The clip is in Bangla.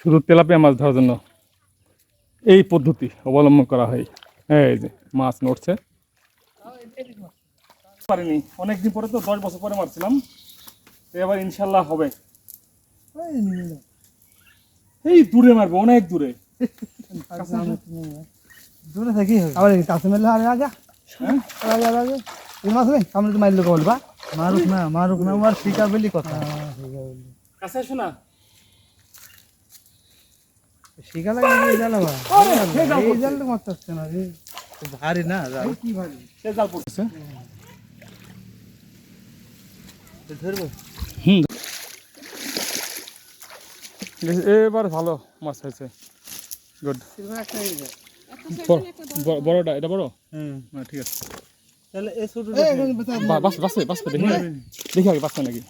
শুধু তেলাপিয়া মাছ ধরার জন্য এই পদ্ধতি অবলম্বন করা হয়। এই যে মাছ নড়ছে, পারিনি অনেকদিন পরে, তো 10 বছর পরে মারছিলাম, তো এবার ইনশাল্লাহ হবে। এই দূরে মারবো, অনেক দূরে। দূরে থাকি আবার কাছে মেলে আরে আগে হ্যাঁ আগে আগে এই মাছ নেই সামনে তো মাইল লোক বলবা মারুক না ওর শিকার বলি কথা কাছে এসো না। শিকার লাগে এই জালবা এই জাল তো মারতেছে না রে ভারী না জাল কি ভারী সে জাল পড়ছে। ধরবো এবার ভালো মাছ হয়েছে, গুড। বড়টা, এটা বড়, হ্যাঁ ঠিক আছে। তাহলে এই ছোট বাস বাসে বাসে দেখি আগে বাসে নাকি।